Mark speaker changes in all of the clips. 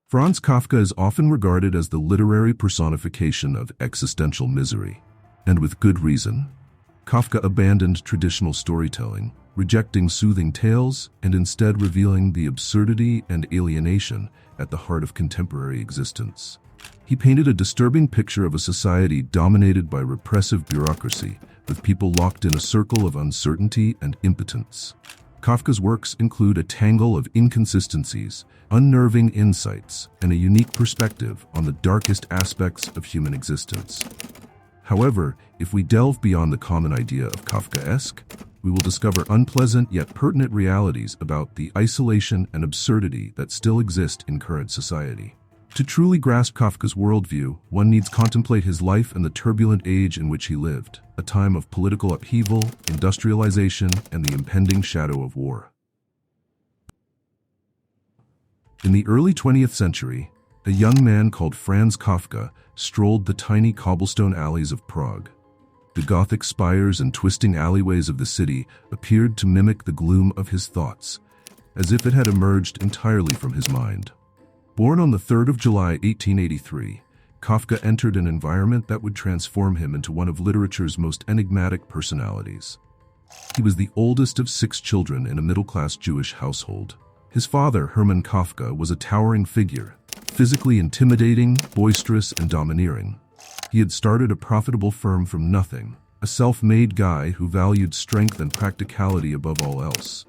Speaker 1: Franz Kafka is often regarded as the literary personification of existential misery, and with good reason. Kafka abandoned traditional storytelling, rejecting soothing tales and instead revealing the absurdity and alienation at the heart of contemporary existence. He painted a disturbing picture of a society dominated by repressive bureaucracy, with people locked in a circle of uncertainty and impotence. Kafka's works include a tangle of inconsistencies, unnerving insights, and a unique perspective on the darkest aspects of human existence. However, if we delve beyond the common idea of Kafkaesque, we will discover unpleasant yet pertinent realities about the isolation and absurdity that still exist in current society. To truly grasp Kafka's worldview, one needs contemplate his life and the turbulent age in which he lived, a time of political upheaval, industrialization, and the impending shadow of war. In the early 20th century, a young man called Franz Kafka strolled the tiny cobblestone alleys of Prague. The Gothic spires and twisting alleyways of the city appeared to mimic the gloom of his thoughts, as if it had emerged entirely from his mind. Born on the 3rd of July, 1883, Kafka entered an environment that would transform him into one of literature's most enigmatic personalities. He was the oldest of 6 children in a middle-class Jewish household. His father, Hermann Kafka, was a towering figure, physically intimidating, boisterous, and domineering. He had started a profitable firm from nothing, a self-made guy who valued strength and practicality above all else.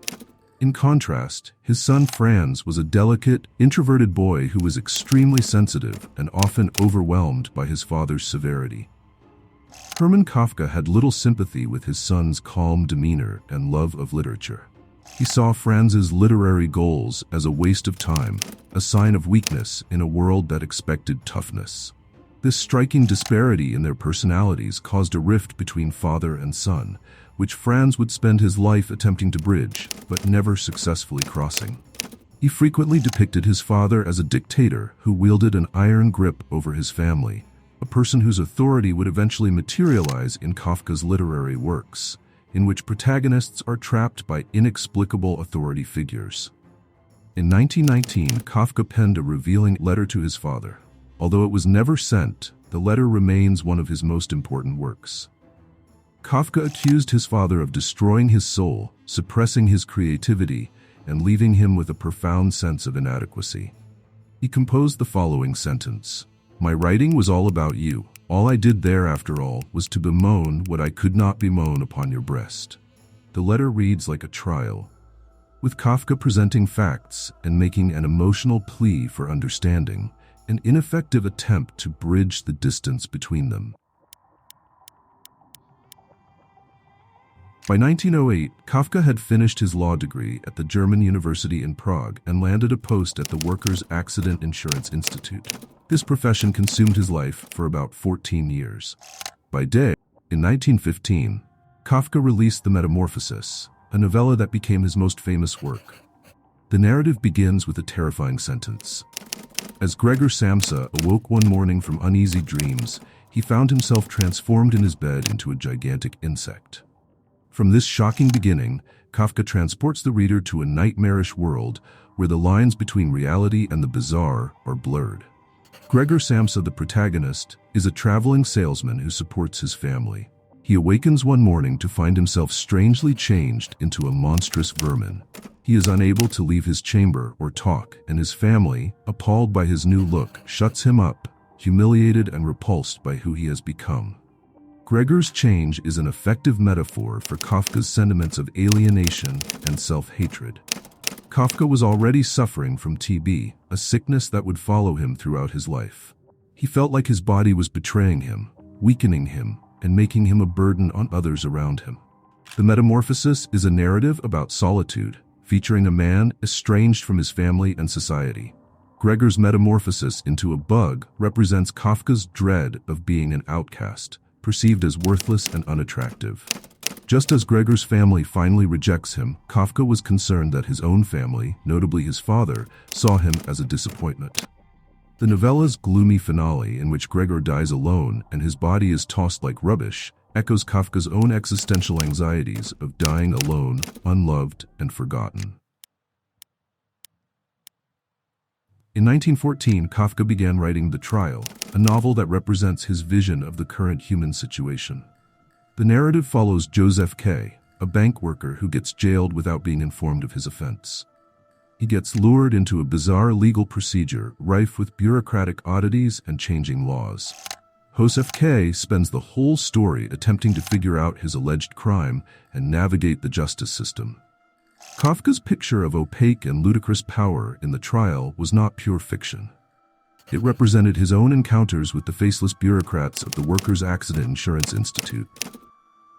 Speaker 1: In contrast, his son Franz was a delicate, introverted boy who was extremely sensitive and often overwhelmed by his father's severity. Hermann Kafka had little sympathy with his son's calm demeanor and love of literature. He saw Franz's literary goals as a waste of time, a sign of weakness in a world that expected toughness. This striking disparity in their personalities caused a rift between father and son, which Franz would spend his life attempting to bridge, but never successfully crossing. He frequently depicted his father as a dictator who wielded an iron grip over his family, a person whose authority would eventually materialize in Kafka's literary works, in which protagonists are trapped by inexplicable authority figures. In 1919, Kafka penned a revealing letter to his father. Although it was never sent, the letter remains one of his most important works. Kafka accused his father of destroying his soul, suppressing his creativity, and leaving him with a profound sense of inadequacy. He composed the following sentence: "My writing was all about you. All I did there, after all, was to bemoan what I could not bemoan upon your breast." The letter reads like a trial, with Kafka presenting facts and making an emotional plea for understanding, an ineffective attempt to bridge the distance between them. By 1908, Kafka had finished his law degree at the German University in Prague and landed a post at the Workers' Accident Insurance Institute. This profession consumed his life for about 14 years. By day, in 1915, Kafka released the Metamorphosis, a novella that became his most famous work. The narrative begins with a terrifying sentence. As Gregor Samsa awoke one morning from uneasy dreams, he found himself transformed in his bed into a gigantic insect. From this shocking beginning, Kafka transports the reader to a nightmarish world where the lines between reality and the bizarre are blurred. Gregor Samsa, the protagonist, is a traveling salesman who supports his family. He awakens one morning to find himself strangely changed into a monstrous vermin. He is unable to leave his chamber or talk, and his family, appalled by his new look, shuts him up, humiliated and repulsed by who he has become. Gregor's change is an effective metaphor for Kafka's sentiments of alienation and self-hatred. Kafka was already suffering from TB, a sickness that would follow him throughout his life. He felt like his body was betraying him, weakening him, and making him a burden on others around him. The Metamorphosis is a narrative about solitude, featuring a man estranged from his family and society. Gregor's metamorphosis into a bug represents Kafka's dread of being an outcast, perceived as worthless and unattractive. Just as Gregor's family finally rejects him, Kafka was concerned that his own family, notably his father, saw him as a disappointment. The novella's gloomy finale, in which Gregor dies alone and his body is tossed like rubbish, echoes Kafka's own existential anxieties of dying alone, unloved, and forgotten. In 1914, Kafka began writing The Trial, a novel that represents his vision of the current human situation. The narrative follows Joseph K., a bank worker who gets jailed without being informed of his offense. He gets lured into a bizarre legal procedure rife with bureaucratic oddities and changing laws. Joseph K. spends the whole story attempting to figure out his alleged crime and navigate the justice system. Kafka's picture of opaque and ludicrous power in The Trial was not pure fiction. It represented his own encounters with the faceless bureaucrats of the Workers' Accident Insurance Institute.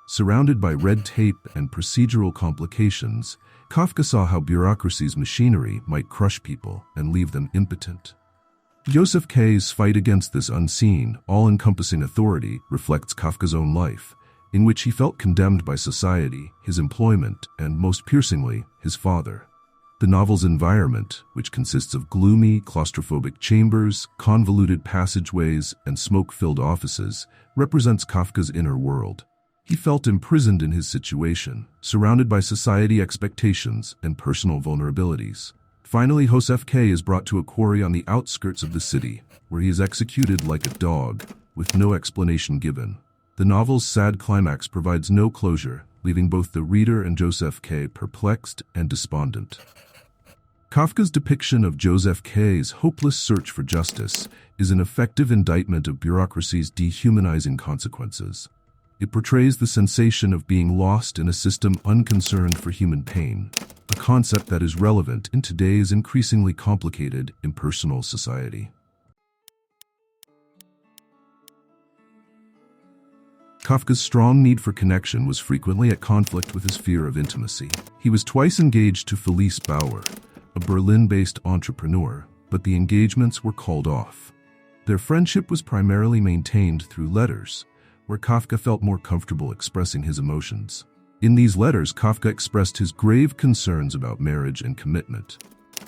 Speaker 1: Surrounded by red tape and procedural complications, Kafka saw how bureaucracy's machinery might crush people and leave them impotent. Joseph K.'s fight against this unseen, all-encompassing authority reflects Kafka's own life, in which he felt condemned by society, his employment, and, most piercingly, his father. The novel's environment, which consists of gloomy, claustrophobic chambers, convoluted passageways, and smoke-filled offices, represents Kafka's inner world. He felt imprisoned in his situation, surrounded by society expectations and personal vulnerabilities. Finally, Joseph K. is brought to a quarry on the outskirts of the city, where he is executed like a dog, with no explanation given. The novel's sad climax provides no closure, leaving both the reader and Joseph K. perplexed and despondent. Kafka's depiction of Joseph K.'s hopeless search for justice is an effective indictment of bureaucracy's dehumanizing consequences. It portrays the sensation of being lost in a system unconcerned for human pain, a concept that is relevant in today's increasingly complicated, impersonal society. Kafka's strong need for connection was frequently at conflict with his fear of intimacy. He was twice engaged to Felice Bauer, a Berlin-based entrepreneur, but the engagements were called off. Their friendship was primarily maintained through letters, where Kafka felt more comfortable expressing his emotions. In these letters, Kafka expressed his grave concerns about marriage and commitment.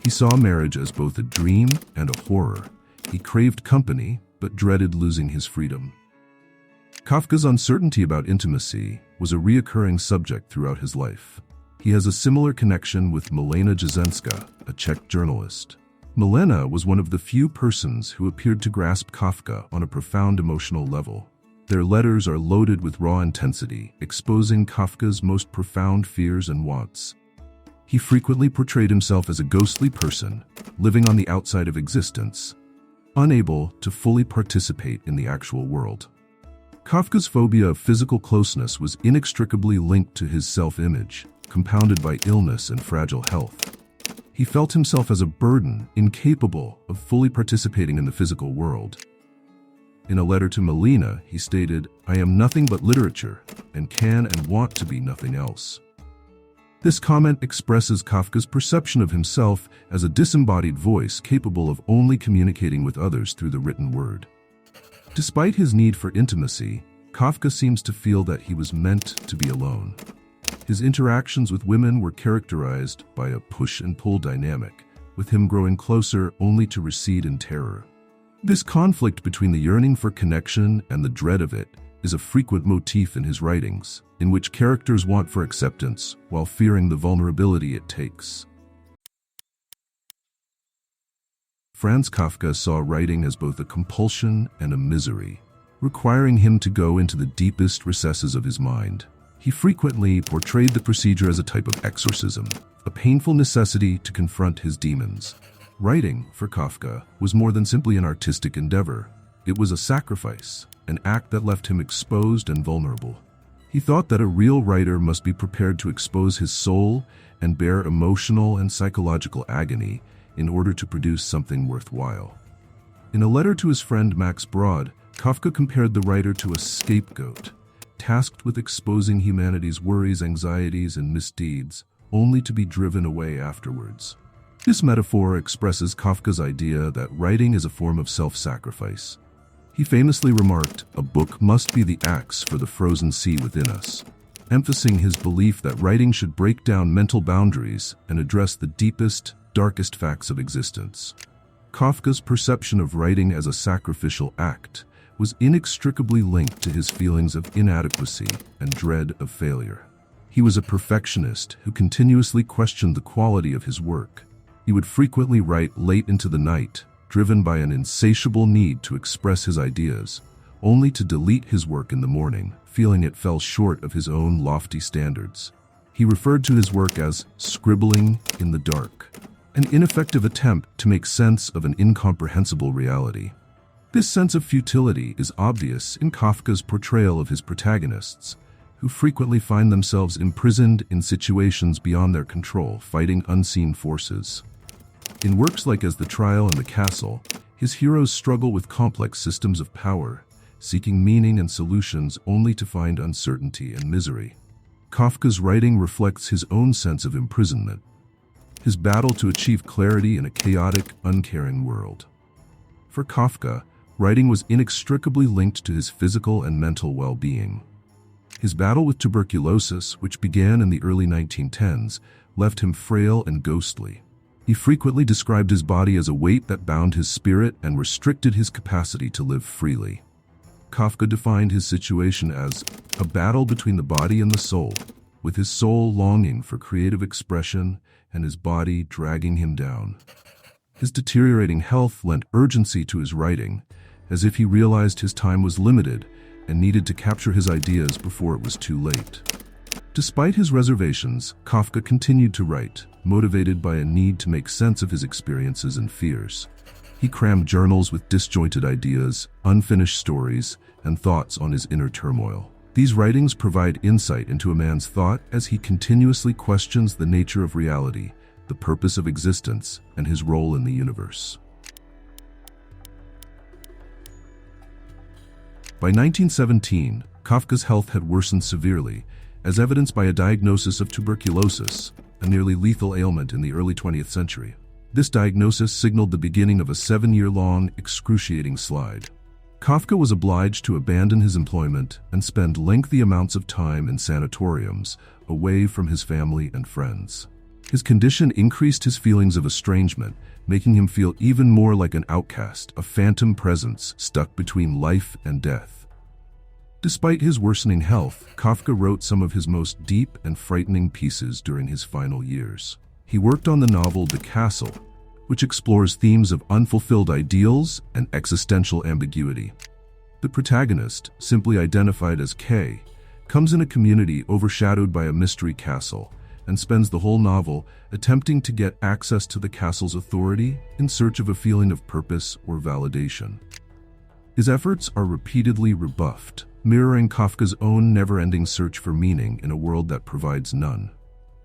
Speaker 1: He saw marriage as both a dream and a horror. He craved company, but dreaded losing his freedom. Kafka's uncertainty about intimacy was a recurring subject throughout his life. He has a similar connection with Milena Jasenska, a Czech journalist. Milena was one of the few persons who appeared to grasp Kafka on a profound emotional level. Their letters are loaded with raw intensity, exposing Kafka's most profound fears and wants. He frequently portrayed himself as a ghostly person, living on the outside of existence, unable to fully participate in the actual world. Kafka's phobia of physical closeness was inextricably linked to his self-image, compounded by illness and fragile health. He felt himself as a burden, incapable of fully participating in the physical world. In a letter to Milena, he stated, "I am nothing but literature, and can and want to be nothing else." This comment expresses Kafka's perception of himself as a disembodied voice capable of only communicating with others through the written word. Despite his need for intimacy, Kafka seems to feel that he was meant to be alone. His interactions with women were characterized by a push-and-pull dynamic, with him growing closer only to recede in terror. This conflict between the yearning for connection and the dread of it is a frequent motif in his writings, in which characters want for acceptance while fearing the vulnerability it takes. Franz Kafka saw writing as both a compulsion and a misery, requiring him to go into the deepest recesses of his mind. He frequently portrayed the procedure as a type of exorcism, a painful necessity to confront his demons. Writing, for Kafka, was more than simply an artistic endeavor. It was a sacrifice, an act that left him exposed and vulnerable. He thought that a real writer must be prepared to expose his soul and bear emotional and psychological agony in order to produce something worthwhile. In a letter to his friend Max Brod, Kafka compared the writer to a scapegoat, tasked with exposing humanity's worries, anxieties, and misdeeds, only to be driven away afterwards. This metaphor expresses Kafka's idea that writing is a form of self-sacrifice. He famously remarked, "A book must be the axe for the frozen sea within us," emphasizing his belief that writing should break down mental boundaries and address the deepest, darkest facts of existence. Kafka's perception of writing as a sacrificial act was inextricably linked to his feelings of inadequacy and dread of failure. He was a perfectionist who continuously questioned the quality of his work, He would frequently write late into the night, driven by an insatiable need to express his ideas, only to delete his work in the morning, feeling it fell short of his own lofty standards. He referred to his work as scribbling in the dark, an ineffective attempt to make sense of an incomprehensible reality. This sense of futility is obvious in Kafka's portrayal of his protagonists, who frequently find themselves imprisoned in situations beyond their control, fighting unseen forces. In works like As the Trial and The Castle, his heroes struggle with complex systems of power, seeking meaning and solutions only to find uncertainty and misery. Kafka's writing reflects his own sense of imprisonment, his battle to achieve clarity in a chaotic, uncaring world. For Kafka, writing was inextricably linked to his physical and mental well-being. His battle with tuberculosis, which began in the early 1910s, left him frail and ghostly. He frequently described his body as a weight that bound his spirit and restricted his capacity to live freely. Kafka defined his situation as a battle between the body and the soul, with his soul longing for creative expression and his body dragging him down. His deteriorating health lent urgency to his writing, as if he realized his time was limited and needed to capture his ideas before it was too late. Despite his reservations, Kafka continued to write, motivated by a need to make sense of his experiences and fears. He crammed journals with disjointed ideas, unfinished stories, and thoughts on his inner turmoil. These writings provide insight into a man's thought as he continuously questions the nature of reality, the purpose of existence, and his role in the universe. By 1917, Kafka's health had worsened severely, as evidenced by a diagnosis of tuberculosis, a nearly lethal ailment in the early 20th century. This diagnosis signaled the beginning of a 7-year-long, excruciating slide. Kafka was obliged to abandon his employment and spend lengthy amounts of time in sanatoriums, away from his family and friends. His condition increased his feelings of estrangement, making him feel even more like an outcast, a phantom presence stuck between life and death. Despite his worsening health, Kafka wrote some of his most deep and frightening pieces during his final years. He worked on the novel The Castle, which explores themes of unfulfilled ideals and existential ambiguity. The protagonist, simply identified as K, comes in a community overshadowed by a mystery castle and spends the whole novel attempting to get access to the castle's authority in search of a feeling of purpose or validation. His efforts are repeatedly rebuffed, mirroring Kafka's own never-ending search for meaning in a world that provides none.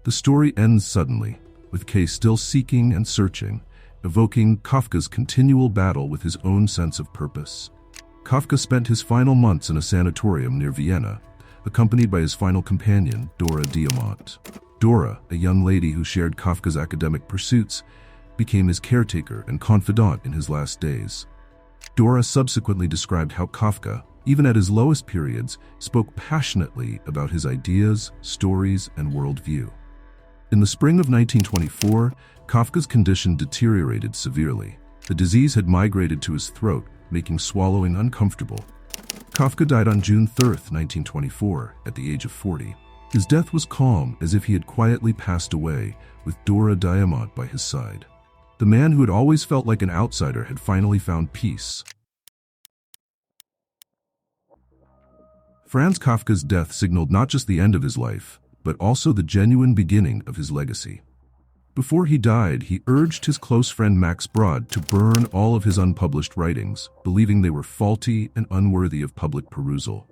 Speaker 1: The story ends suddenly, with K still seeking and searching, evoking Kafka's continual battle with his own sense of purpose. Kafka spent his final months in a sanatorium near Vienna, accompanied by his final companion, Dora Diamant. Dora, a young lady who shared Kafka's academic pursuits, became his caretaker and confidant in his last days. Dora subsequently described how Kafka, even at his lowest periods, spoke passionately about his ideas, stories, and worldview. In the spring of 1924, Kafka's condition deteriorated severely. The disease had migrated to his throat, making swallowing uncomfortable. Kafka died on June 3, 1924, at the age of 40. His death was calm, as if he had quietly passed away, with Dora Diamant by his side. The man who had always felt like an outsider had finally found peace. Franz Kafka's death signaled not just the end of his life, but also the genuine beginning of his legacy. Before he died, he urged his close friend Max Brod to burn all of his unpublished writings, believing they were faulty and unworthy of public perusal.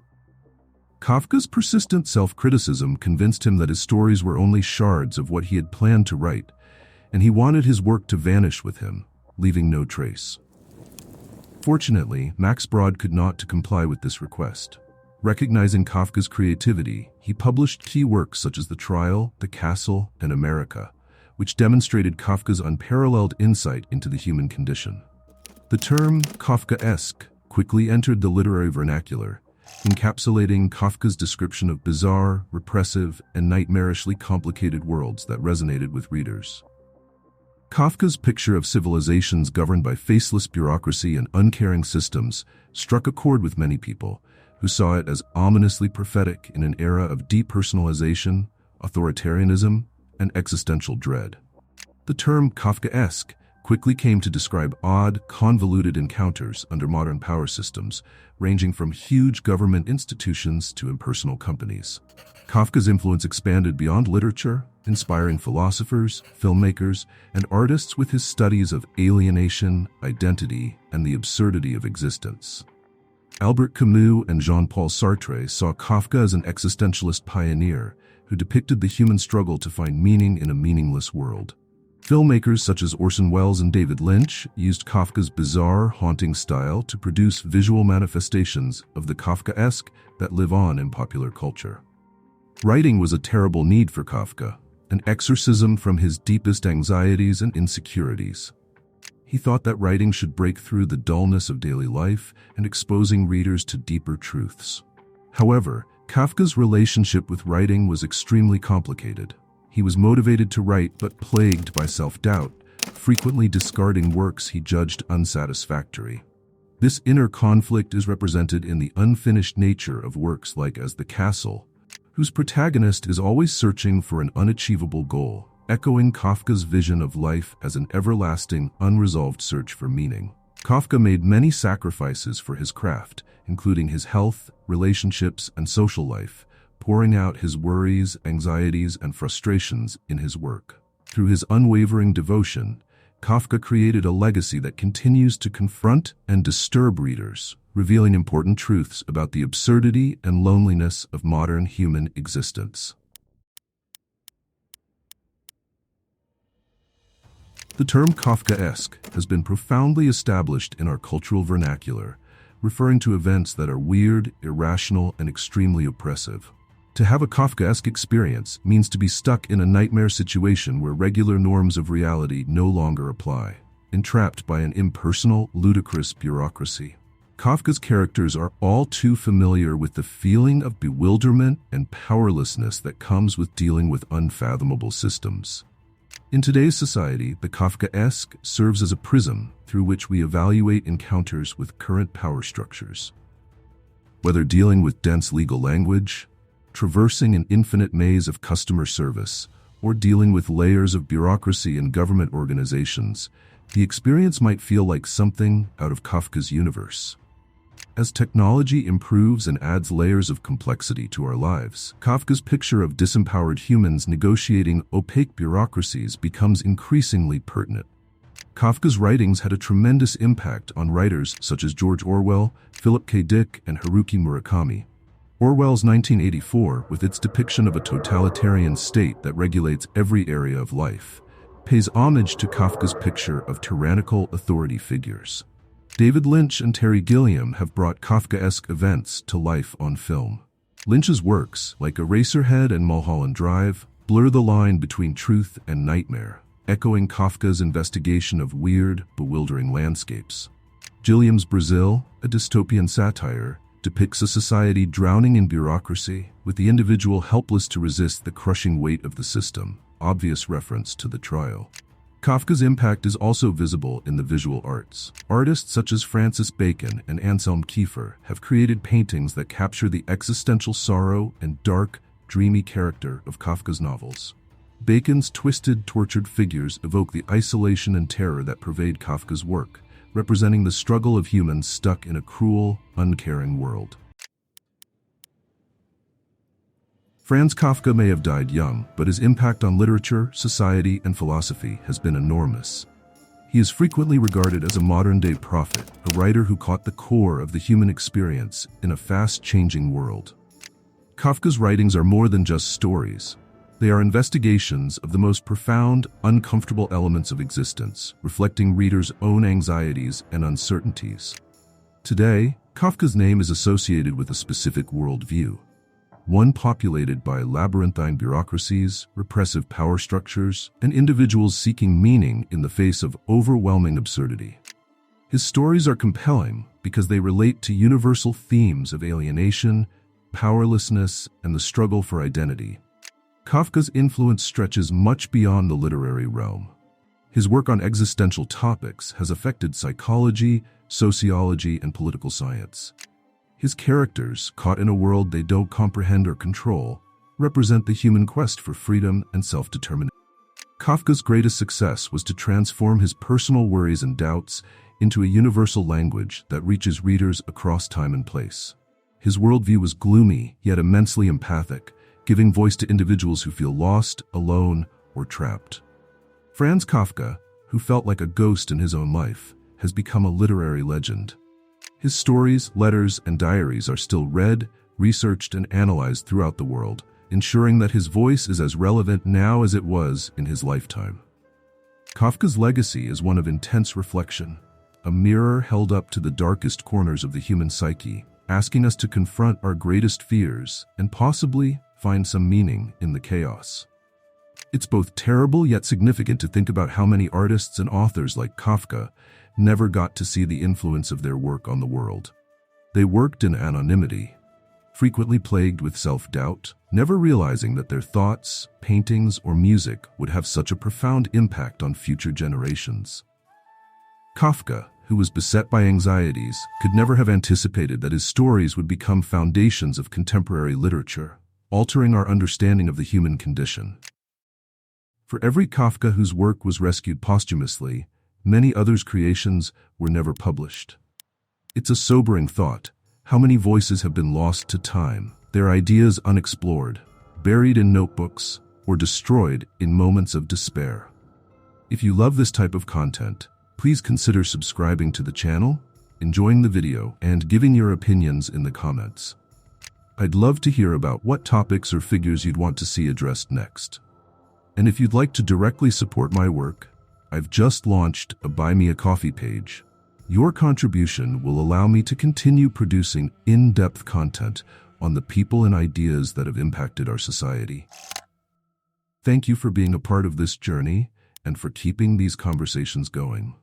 Speaker 1: Kafka's persistent self-criticism convinced him that his stories were only shards of what he had planned to write, and he wanted his work to vanish with him, leaving no trace. Fortunately, Max Brod could not comply with this request. Recognizing Kafka's creativity, he published key works such as The Trial, The Castle, and America, which demonstrated Kafka's unparalleled insight into the human condition. The term Kafkaesque quickly entered the literary vernacular, encapsulating Kafka's description of bizarre, repressive, and nightmarishly complicated worlds that resonated with readers. Kafka's picture of civilizations governed by faceless bureaucracy and uncaring systems struck a chord with many people, who saw it as ominously prophetic in an era of depersonalization, authoritarianism, and existential dread. The term Kafkaesque quickly came to describe odd, convoluted encounters under modern power systems, ranging from huge government institutions to impersonal companies. Kafka's influence expanded beyond literature, inspiring philosophers, filmmakers, and artists with his studies of alienation, identity, and the absurdity of existence. Albert Camus and Jean-Paul Sartre saw Kafka as an existentialist pioneer who depicted the human struggle to find meaning in a meaningless world. Filmmakers such as Orson Welles and David Lynch used Kafka's bizarre, haunting style to produce visual manifestations of the Kafkaesque that live on in popular culture. Writing was a terrible need for Kafka, an exorcism from his deepest anxieties and insecurities. He thought that writing should break through the dullness of daily life and exposing readers to deeper truths. However, Kafka's relationship with writing was extremely complicated. He was motivated to write but plagued by self-doubt, frequently discarding works he judged unsatisfactory. This inner conflict is represented in the unfinished nature of works like As the Castle, whose protagonist is always searching for an unachievable goal, echoing Kafka's vision of life as an everlasting, unresolved search for meaning. Kafka made many sacrifices for his craft, including his health, relationships, and social life, pouring out his worries, anxieties, and frustrations in his work. Through his unwavering devotion, Kafka created a legacy that continues to confront and disturb readers, revealing important truths about the absurdity and loneliness of modern human existence. The term Kafkaesque has been profoundly established in our cultural vernacular, referring to events that are weird, irrational, and extremely oppressive. To have a Kafkaesque experience means to be stuck in a nightmare situation where regular norms of reality no longer apply, entrapped by an impersonal, ludicrous bureaucracy. Kafka's characters are all too familiar with the feeling of bewilderment and powerlessness that comes with dealing with unfathomable systems. In today's society, the Kafkaesque serves as a prism through which we evaluate encounters with current power structures. Whether dealing with dense legal language, traversing an infinite maze of customer service, or dealing with layers of bureaucracy in government organizations, the experience might feel like something out of Kafka's universe. As technology improves and adds layers of complexity to our lives, Kafka's picture of disempowered humans negotiating opaque bureaucracies becomes increasingly pertinent. Kafka's writings had a tremendous impact on writers such as George Orwell, Philip K. Dick, and Haruki Murakami. Orwell's 1984, with its depiction of a totalitarian state that regulates every area of life, pays homage to Kafka's picture of tyrannical authority figures. David Lynch and Terry Gilliam have brought Kafkaesque events to life on film. Lynch's works, like Eraserhead and Mulholland Drive, blur the line between truth and nightmare, echoing Kafka's investigation of weird, bewildering landscapes. Gilliam's Brazil, a dystopian satire, depicts a society drowning in bureaucracy, with the individual helpless to resist the crushing weight of the system, obvious reference to The Trial. Kafka's impact is also visible in the visual arts. Artists such as Francis Bacon and Anselm Kiefer have created paintings that capture the existential sorrow and dark, dreamy character of Kafka's novels. Bacon's twisted, tortured figures evoke the isolation and terror that pervade Kafka's work, representing the struggle of humans stuck in a cruel, uncaring world. Franz Kafka may have died young, but his impact on literature, society, and philosophy has been enormous. He is frequently regarded as a modern-day prophet, a writer who caught the core of the human experience in a fast-changing world. Kafka's writings are more than just stories. They are investigations of the most profound, uncomfortable elements of existence, reflecting readers' own anxieties and uncertainties. Today, Kafka's name is associated with a specific worldview, one populated by labyrinthine bureaucracies, repressive power structures, and individuals seeking meaning in the face of overwhelming absurdity. His stories are compelling because they relate to universal themes of alienation, powerlessness, and the struggle for identity. Kafka's influence stretches much beyond the literary realm. His work on existential topics has affected psychology, sociology, and political science. His characters, caught in a world they don't comprehend or control, represent the human quest for freedom and self-determination. Kafka's greatest success was to transform his personal worries and doubts into a universal language that reaches readers across time and place. His worldview was gloomy, yet immensely empathic, giving voice to individuals who feel lost, alone, or trapped. Franz Kafka, who felt like a ghost in his own life, has become a literary legend. His stories, letters, and diaries are still read, researched, and analyzed throughout the world, ensuring that his voice is as relevant now as it was in his lifetime. Kafka's legacy is one of intense reflection, a mirror held up to the darkest corners of the human psyche, asking us to confront our greatest fears and possibly find some meaning in the chaos. It's both terrible yet significant to think about how many artists and authors like Kafka never got to see the influence of their work on the world. They worked in anonymity, frequently plagued with self-doubt, never realizing that their thoughts, paintings, or music would have such a profound impact on future generations. Kafka, who was beset by anxieties, could never have anticipated that his stories would become foundations of contemporary literature, altering our understanding of the human condition. For every Kafka whose work was rescued posthumously, many others' creations were never published. It's a sobering thought. How many voices have been lost to time, their ideas unexplored, buried in notebooks, or destroyed in moments of despair? If you love this type of content, please consider subscribing to the channel, enjoying the video, and giving your opinions in the comments. I'd love to hear about what topics or figures you'd want to see addressed next. And if you'd like to directly support my work, I've just launched a Buy Me a Coffee page. Your contribution will allow me to continue producing in-depth content on the people and ideas that have impacted our society. Thank you for being a part of this journey and for keeping these conversations going.